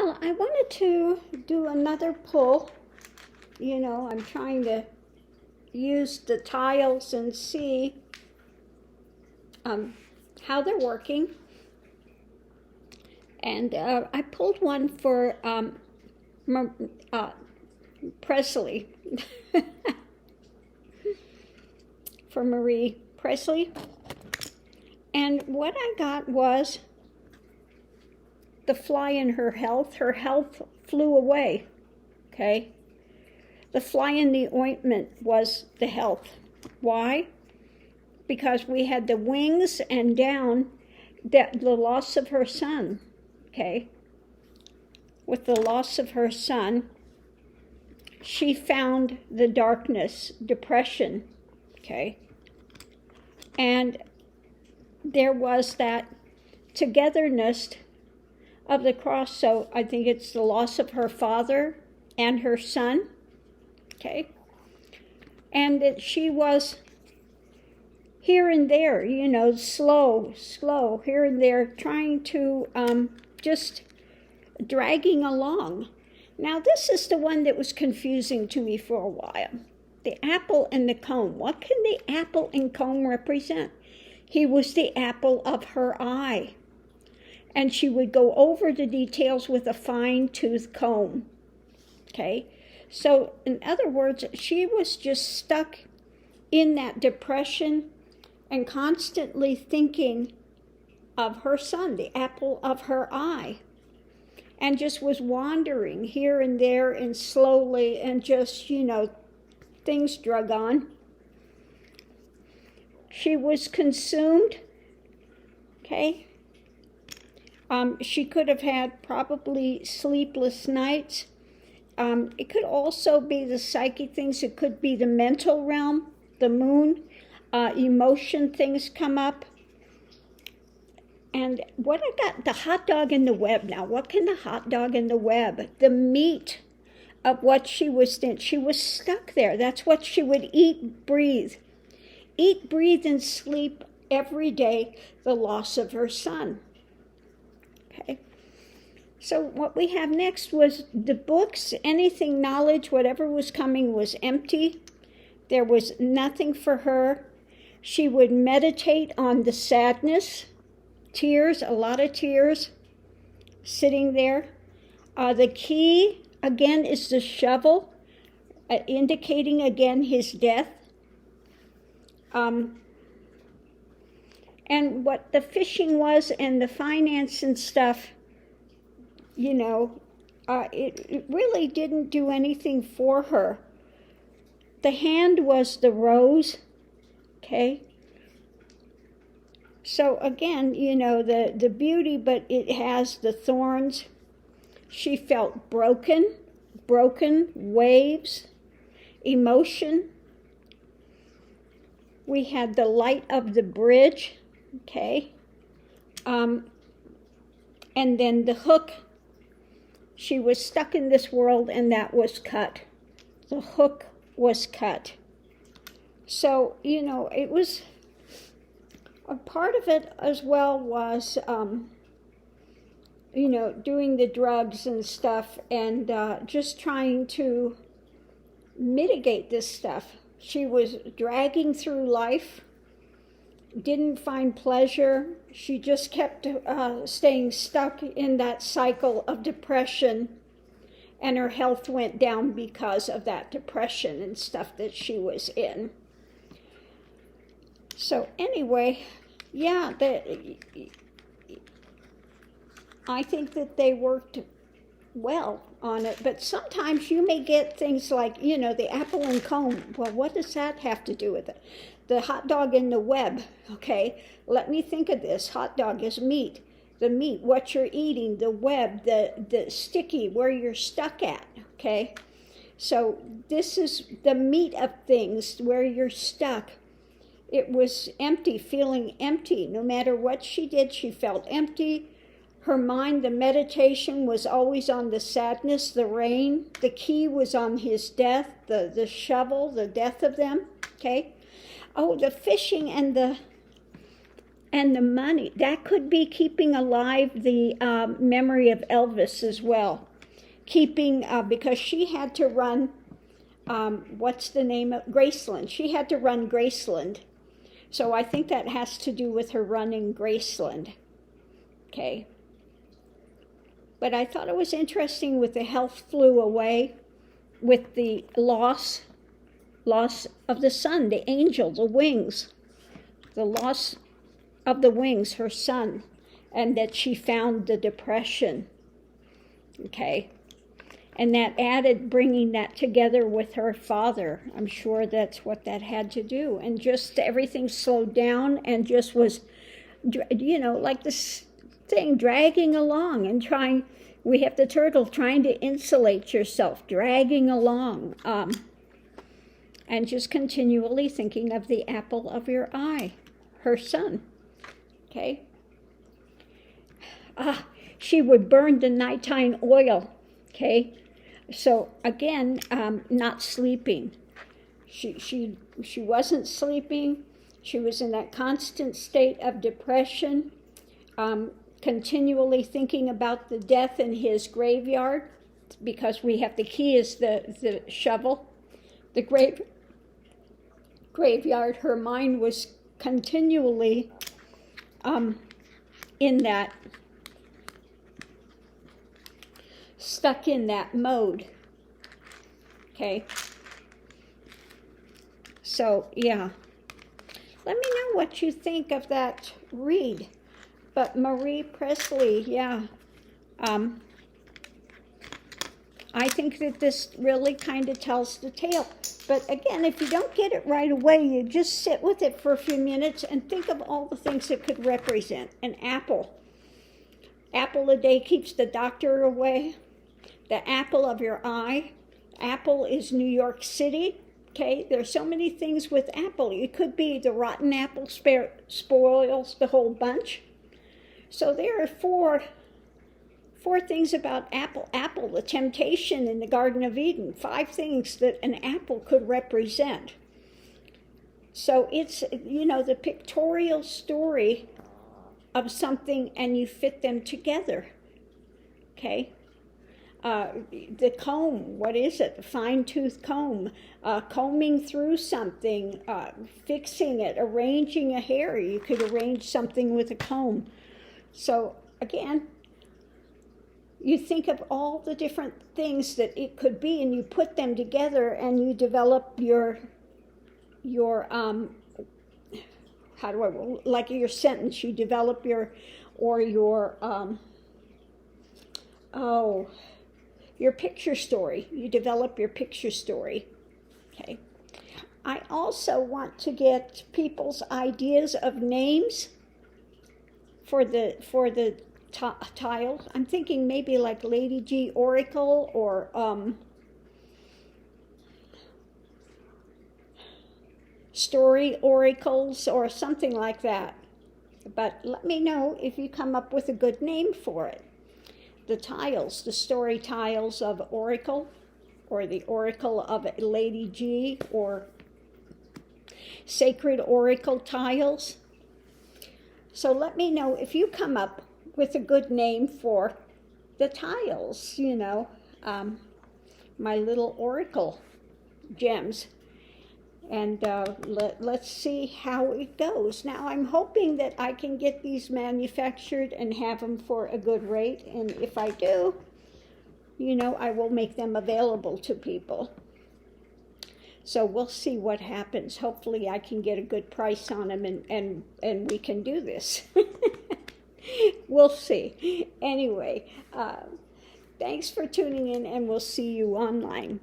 Well, I wanted to do another pull. You know, I'm trying to use the tiles and see how they're working. And I pulled one for Presley, for Marie Presley. And what I got was the fly in her health. Her health flew away, okay? The fly in the ointment was the health. Why? Because we had the wings and down, the loss of her son, okay? With the loss of her son, she found the darkness, depression, okay? And there was that togetherness of the cross. So I think it's the loss of her father and her son, okay? And that she was here and there, you know, slow, here and there, trying to just dragging along. Now, this is the one that was confusing to me for a while. The apple and the comb. What can the apple and comb represent? He was the apple of her eye. And she would go over the details with a fine-tooth comb. Okay? So, in other words, she was just stuck in that depression and constantly thinking of her son, the apple of her eye. And just was wandering here and there and slowly, and just, you know, things drug on. She was consumed, okay? She could have had probably sleepless nights. It could also be the psychic things. It could be the mental realm, the moon, emotion things come up. And what I got, the hot dog in the web now. What can the hot dog in the web? The meat of what she was in. She was stuck there. That's what she would eat, breathe. Eat, breathe, and sleep every day, the loss of her son. Okay. So what we have next was the books, anything, knowledge, whatever was coming was empty. There was nothing for her. She would meditate on the sadness, tears, a lot of tears, sitting there. The key, again, is the shovel, indicating, again, his death. And what the fishing was and the finance and stuff, you know, it really didn't do anything for her. The hand was the rose, okay? So again, you know, the beauty, but it has the thorns. She felt broken, waves, emotion. We had the light of the bridge, okay? And then the hook. She was stuck in this world, and that was cut. The hook was cut. So, you know, it was, a part of it as well was, you know, doing the drugs and stuff, and just trying to mitigate this stuff. She was dragging through life, didn't find pleasure. She just kept staying stuck in that cycle of depression, and her health went down because of that depression and stuff that she was in. So anyway, yeah, I think that they worked well on it, but sometimes you may get things like, you know, the apple and comb. Well, what does that have to do with it? The hot dog in the web, okay? Let me think of this. Hot dog is meat. The meat, what you're eating, the web, the sticky, where you're stuck at, okay? So this is the meat of things, where you're stuck. It was empty, feeling empty. No matter what she did, she felt empty. Her mind, the meditation was always on the sadness, the rain. The key was on his death, the shovel, the death of them, okay? Oh, the fishing and the And the money, that could be keeping alive the memory of Elvis as well. Keeping, because she had to run, what's the name of Graceland? She had to run Graceland. So I think that has to do with her running Graceland. Okay. But I thought it was interesting with the health flew away, with the loss of the sun, the angel, the wings, the loss of the wings, her son, and that she found the depression. Okay. And that added bringing that together with her father. I'm sure that's what that had to do. And just everything slowed down and just was, like this thing dragging along and trying. We have the turtle trying to insulate yourself, dragging along, and just continually thinking of the apple of your eye, her son. Okay. She would burn the nighttime oil. Okay. So again, not sleeping. She wasn't sleeping. She was in that constant state of depression, continually thinking about the death in his graveyard, because we have the key is the shovel, the graveyard. Her mind was continually in that, stuck in that mode. Okay. So, yeah. Let me know what you think of that read. But Marie Presley, yeah. I think that this really kind of tells the tale. But again, if you don't get it right away, you just sit with it for a few minutes and think of all the things it could represent. An apple. Apple a day keeps the doctor away. The apple of your eye. Apple is New York City. Okay, there's so many things with apple. It could be the rotten apple spoils the whole bunch. So there are four things about apple. Apple, the temptation in the Garden of Eden. 5 things that an apple could represent. So it's, the pictorial story of something, and you fit them together. Okay. The comb, what is it? The fine-tooth comb, combing through something, fixing it, arranging a hair. You could arrange something with a comb. So again, you think of all the different things that it could be, and you put them together, and you develop your your sentence. You develop your picture story. You develop your picture story. Okay. I also want to get people's ideas of names for the tiles. I'm thinking maybe like Lady G Oracle or Story Oracles or something like that. But let me know if you come up with a good name for it. The tiles, the story tiles of Oracle, or the Oracle of Lady G, or Sacred Oracle tiles. So let me know if you come up with a good name for the tiles, my little Oracle gems. And let's see how it goes. Now, I'm hoping that I can get these manufactured and have them for a good rate. And if I do, I will make them available to people. So we'll see what happens. Hopefully I can get a good price on them and we can do this. We'll see. Anyway, thanks for tuning in, and we'll see you online.